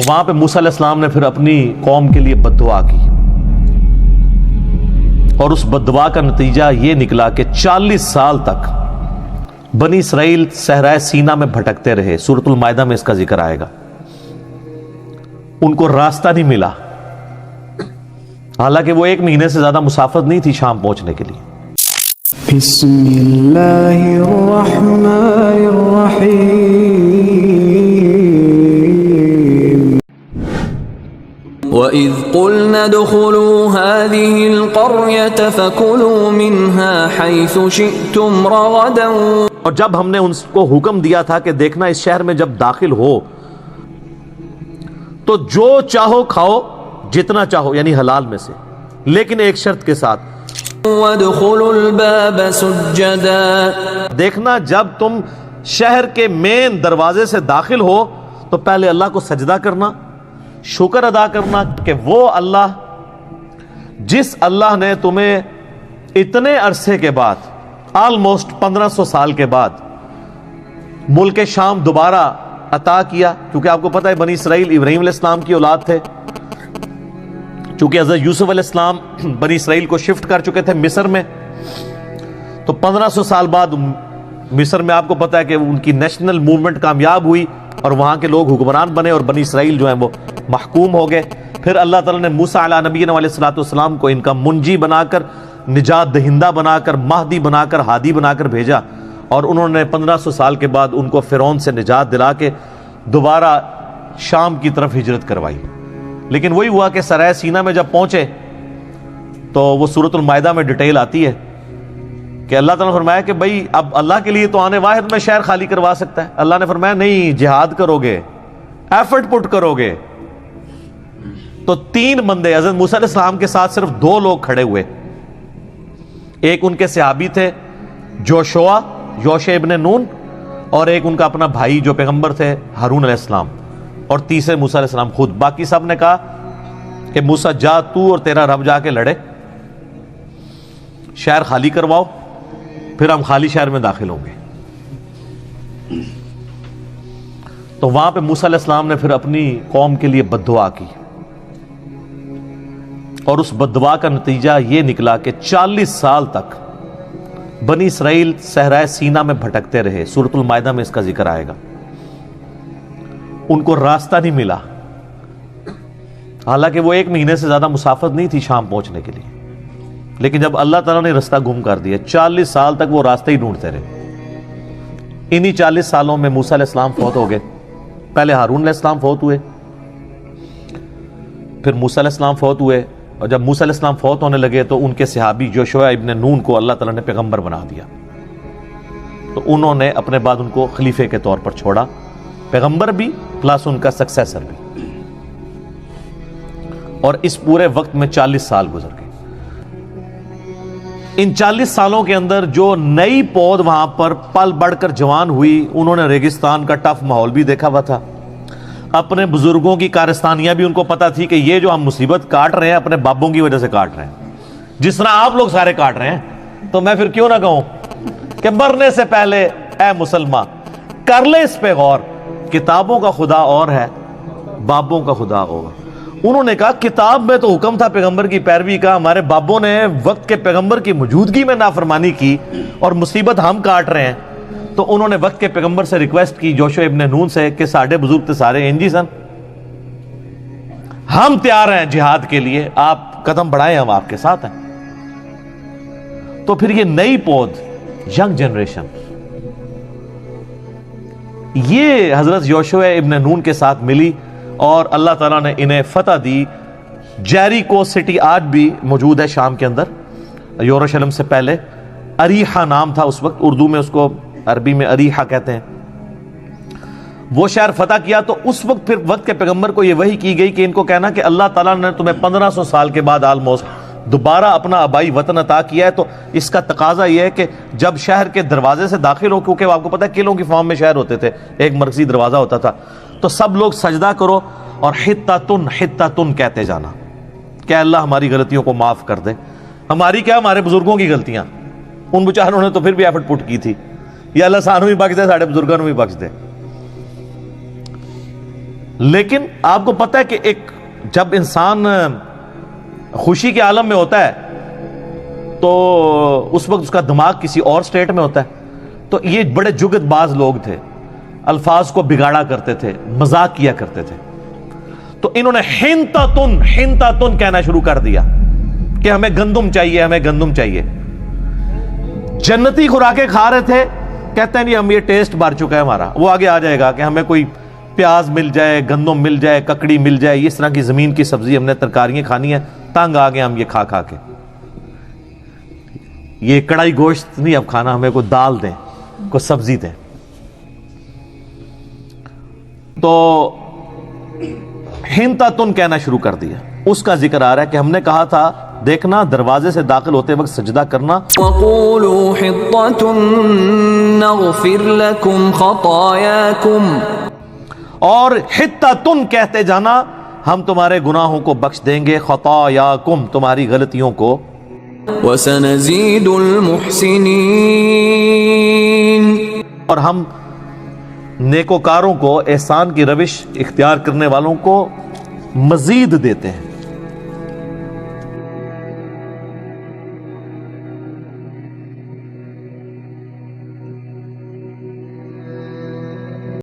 تو وہاں پہ موسیٰ علیہ السلام نے پھر اپنی قوم کے لیے بد دعا کی، اور اس بد دعا کا نتیجہ یہ نکلا کہ 40 سال تک بنی اسرائیل صحرائے سینا میں بھٹکتے رہے۔ سورۃ المائدہ میں اس کا ذکر آئے گا۔ ان کو راستہ نہیں ملا، حالانکہ وہ 1 مہینے سے زیادہ مسافت نہیں تھی شام پہنچنے کے لیے۔ بسم اللہ الرحمن الرحیم وَإِذْ قُلْنَا ادْخُلُوا هَٰذِهِ الْقَرْيَةَ فَكُلُوا مِنْهَا حَيْثُ شِئْتُمْ رَغَدًا۔ اور جب ہم نے ان کو حکم دیا تھا کہ دیکھنا اس شہر میں جب داخل ہو تو جو چاہو کھاؤ، جتنا چاہو، یعنی حلال میں سے، لیکن ایک شرط کے ساتھ، وَادْخُلُوا الْبَابَ سُجَّدًا۔ دیکھنا جب تم شہر کے مین دروازے سے داخل ہو تو پہلے اللہ کو سجدہ کرنا، شکر ادا کرنا کہ وہ اللہ، جس اللہ نے تمہیں اتنے عرصے کے بعد، آلموسٹ 1500 سال کے بعد، ملک شام دوبارہ عطا کیا، کیونکہ آپ کو پتہ ہے بنی اسرائیل ابراہیم علیہ السلام کی اولاد تھے، چونکہ حضرت یوسف علیہ السلام بنی اسرائیل کو شفٹ کر چکے تھے مصر میں، تو 1500 سال بعد مصر میں آپ کو پتہ ہے کہ ان کی نیشنل موومنٹ کامیاب ہوئی اور وہاں کے لوگ حکمران بنے اور بنی اسرائیل جو ہیں وہ محکوم ہو گئے۔ پھر اللہ تعالیٰ نے موسیٰ علیہ نبینا علیہ السلام کو ان کا منجی بنا کر، نجات دہندہ بنا کر، مہدی بنا کر، ہادی بنا کر بھیجا، اور انہوں نے 1500 سال کے بعد ان کو فرعون سے نجات دلا کے دوبارہ شام کی طرف ہجرت کروائی۔ لیکن وہی ہوا کہ سرائے سینا میں جب پہنچے تو وہ سورۃ المائدہ میں ڈیٹیل آتی ہے کہ اللہ تعالیٰ نے فرمایا کہ بھائی اب اللہ کے لیے تو آنے واحد میں شہر خالی کروا سکتا ہے۔ اللہ نے فرمایا نہیں، جہاد کرو گے، ایفرٹ پٹ کرو گے۔ تو 3 بندے حضرت موسیٰ علیہ السلام کے ساتھ صرف 2 لوگ کھڑے ہوئے، ایک ان کے صحابی تھے جوشوا ابن نون، اور ایک ان کا اپنا بھائی جو پیغمبر تھے ہارون علیہ السلام، اور تیسرے موسیٰ علیہ السلام خود۔ باقی سب نے کہا کہ موسیٰ جا تو اور تیرا رب جا کے لڑے، شہر خالی کرواؤ، پھر ہم خالی شہر میں داخل ہوں گے۔ تو وہاں پہ موسیٰ علیہ السلام نے پھر اپنی قوم کے لیے بد دعا کی، اور اس بد دعا کا نتیجہ یہ نکلا کہ 40 سال تک بنی اسرائیل صحرائے سینا میں بھٹکتے رہے۔ سورۃ المائدہ میں اس کا ذکر آئے گا۔ ان کو راستہ نہیں ملا، حالانکہ وہ 1 مہینے سے زیادہ مسافت نہیں تھی شام پہنچنے کے لیے، لیکن جب اللہ تعالیٰ نے راستہ گم کر دیا، 40 سال تک وہ راستے ہی ڈھونڈتے رہے۔ انہی 40 سالوں میں موسیٰ علیہ السلام فوت ہو گئے، پہلے ہارون علیہ السلام فوت ہوئے، پھر موسیٰ علیہ السلام فوت ہوئے، اور جب موسیٰ علیہ السلام فوت ہونے لگے تو ان کے صحابی جوشوا ابن نون کو اللہ تعالیٰ نے پیغمبر بنا دیا، تو انہوں نے اپنے بعد ان کو خلیفے کے طور پر چھوڑا، پیغمبر بھی پلس ان کا سکسیسر بھی۔ اور اس پورے وقت میں 40 سال گزر گئے۔ ان 40 سالوں کے اندر جو نئی پود وہاں پر پل بڑھ کر جوان ہوئی، انہوں نے ریگستان کا ٹف ماحول بھی دیکھا ہوا تھا، اپنے بزرگوں کی کارستانیاں بھی ان کو پتا تھی کہ یہ جو ہم مصیبت کاٹ رہے ہیں اپنے بابوں کی وجہ سے کاٹ رہے ہیں، جس طرح آپ لوگ سارے کاٹ رہے ہیں، تو میں پھر کیوں نہ کہوں کہ مرنے سے پہلے اے مسلمان کر لے اس پہ غور، کتابوں کا خدا اور ہے، بابوں کا خدا اور۔ انہوں نے کہا کتاب میں تو حکم تھا پیغمبر کی پیروی کا، ہمارے بابوں نے وقت کے پیغمبر کی موجودگی میں نافرمانی کی اور مصیبت ہم کاٹ رہے ہیں، تو انہوں نے وقت کے پیغمبر سے ریکویسٹ کی، جوشوا ابن نون سے، کہ ساڈے بزرگ تے سارے انجی سن، ہم تیار ہیں جہاد کے لیے، آپ قدم بڑھائیں، ہم آپ کے ساتھ ہیں۔ تو پھر یہ نئی پود، ینگ جنریشن، یہ حضرت یوشوا ابن نون کے ساتھ ملی اور اللہ تعالیٰ نے انہیں فتح دی۔ جیریکو سٹی آج بھی موجود ہے شام کے اندر، یروشلم سے پہلے، اریحا نام تھا اس وقت، اردو میں اس کو عربی میں اریحا کہتے ہیں۔ وہ شہر فتح کیا تو اس وقت پھر وقت کے پیغمبر کو یہ وحی کی گئی کہ ان کو کہنا کہ اللہ تعالیٰ نے تمہیں 1500 سال کے بعد آلموسٹ دوبارہ اپنا آبائی وطن عطا کیا ہے، تو اس کا تقاضا یہ ہے کہ جب شہر کے دروازے سے داخل ہو، کیونکہ آپ کو پتہ ہے قلعوں کی فارم میں شہر ہوتے تھے، ایک مرکزی دروازہ ہوتا تھا، تو سب لوگ سجدہ کرو اور حتتن حتتن کہتے جانا کہ اللہ ہماری غلطیوں کو معاف کر دے۔ ہماری کیا، ہمارے بزرگوں کی غلطیاں، ان بیچاروں نے تو پھر بھی ایفرٹ پٹ کی تھی، یا اللہ سانو بھی بخش دے، ساڑھے بزرگوں بھی بخش دے۔ لیکن آپ کو پتہ ہے کہ ایک جب انسان خوشی کے عالم میں ہوتا ہے تو اس وقت اس کا دماغ کسی اور سٹیٹ میں ہوتا ہے. تو یہ بڑے جگت باز لوگ تھے، الفاظ کو بگاڑا کرتے تھے، مذاق کیا کرتے تھے. تو انہوں نے ہنتاتن کہنا شروع کر دیا کہ ہمیں گندم چاہیے، ہمیں گندم چاہیے. جنتی خوراکیں کھا رہے تھے، کہتے ہیں نہیں ہم یہ ٹیسٹ بار چکا ہے ہمارا، وہ آگے آ جائے گا کہ ہمیں کوئی پیاز مل جائے، گندم مل جائے، ککڑی مل جائے، اس طرح کی زمین کی سبزی ہم نے ترکاریاں کھانی ہیں. تنگ آ گئے ہم یہ کھا کھا کے. یہ کڑائی گوشت نہیں اب کھانا، ہمیں کوئی دال دیں، کوئی سبزی دیں. تو ہنتاتن کہنا شروع کر دیا. اس کا ذکر آ رہا ہے کہ ہم نے کہا تھا دیکھنا دروازے سے داخل ہوتے وقت سجدہ کرنا. وَقُولُوا حِطَّةٌ نَغْفِرْ لَكُمْ خَطَايَاكُمْ، اور حتّاتن کہتے جانا ہم تمہارے گناہوں کو بخش دیں گے، خطایاکم تمہاری غلطیوں کو. وَسَنَزِيدُ الْمُحْسِنِينَ، اور ہم نیکوکاروں کو، احسان کی روش اختیار کرنے والوں کو مزید دیتے ہیں.